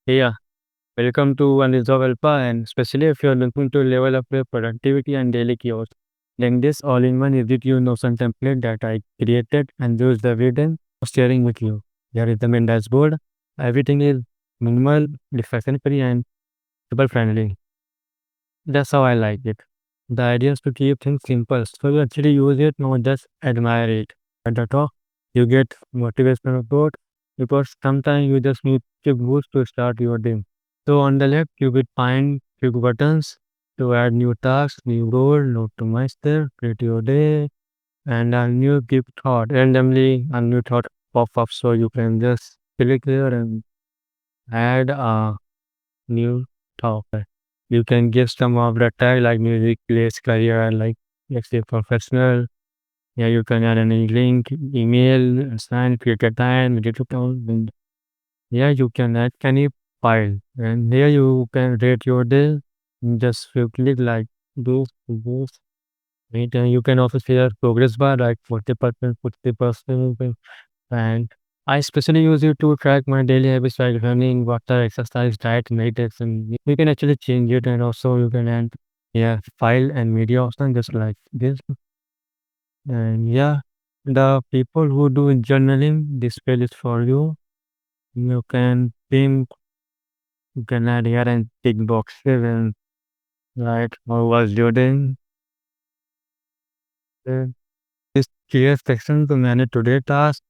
Yeah, welcome to Unresolved Alpha, and especially if you're looking to level up your productivity and daily chaos. Then this all-in-one Edit You Notion template that I created and used the evidence for sharing with you. There is the main dashboard. Everything is minimal, distraction-free, and super friendly. That's how I like it. The idea is to keep things simple, so you actually use it, not just admire it. At the top, you get motivational quote because sometimes you just need to boost to start your day. So on the left, you will find quick buttons to add new tasks, new goal, note to master, create your day, and a new keep thought. Randomly, a new thought pop up, so you can just click there and add a new thought. You can give some of the tag like music, place, career, like let's say professional. Yeah, you can add any link, email, sign, create a time, edit account, and yeah, you can add any file. And here you can rate your day. Just you click like this, right? And you can also see a progress bar like 40%, 50%. And I especially use it to track my daily habits like running, water, exercise, diet, meditation. You can actually change it and also you can add yeah, file and media option just like this. And yeah, the people who do journaling, this page is for you. You can think, you can add here and tick boxes and write how was your day. Uh, This clear section to manage today tasks,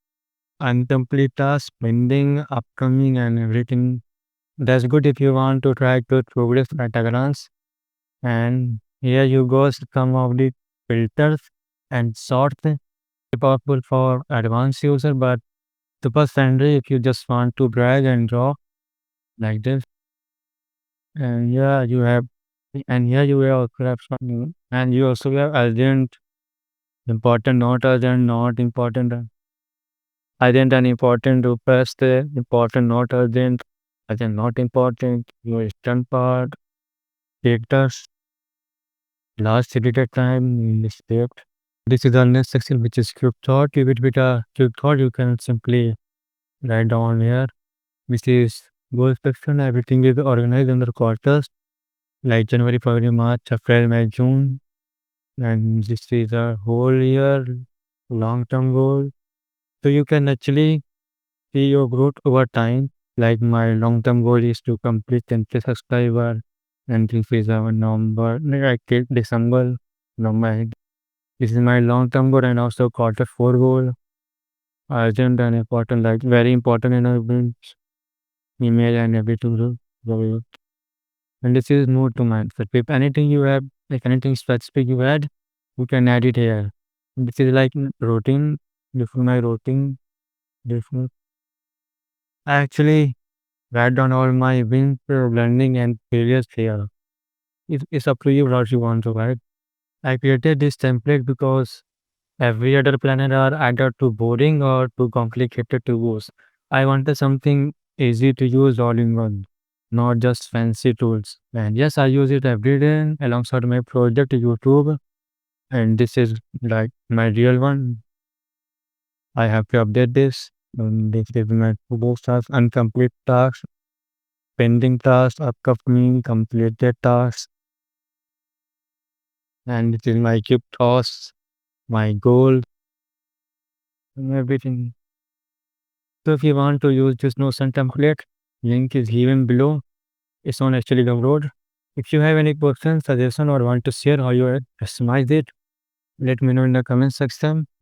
incomplete tasks, pending, upcoming, and everything. That's good if you want to track your progress at a glance. And here you go, some of the filters and sorts. Powerful for advanced user, but super friendly if you just want to drag and drop like this. And yeah, you have, and here you have also have some, and you also have urgent, important, not urgent, not important, urgent and important. To press the important, not urgent, urgent, not important. Your instant part, status, last edited time, script. This is the next section, which is quick thought. Give it with a quick thought. You can simply write down here, which is goal section. Everything is organized under quarters, like January, February, March, April, May, June. And this is a whole year long term goal. So you can actually see your growth over time. Like my long term goal is to complete 10K subscriber and this is our number like December. Number. This is my long term goal and also quarter four goal. Urgent and important, like very important in our email and everything. And this is more to mindset. If anything you have, like anything specific you add, you can add it here. This is like routine. This is my routine. This is, I actually write down all my wins, learning, and failures here. It's up to you what you want to write. I created this template because every other planner are either too boring or too complicated to use. I wanted something easy to use all in one, not just fancy tools. And yes, I use it every day alongside my project YouTube. And this is like my real one. I have to update this. This is my to-do tasks, incomplete tasks, pending tasks, upcoming completed tasks, and this is my keep tasks, my goal, and everything. So if you want to use this Notion template, link is given below. It's on actually download. If you have any questions, suggestion, or want to share how you customize it, let me know in the comment section.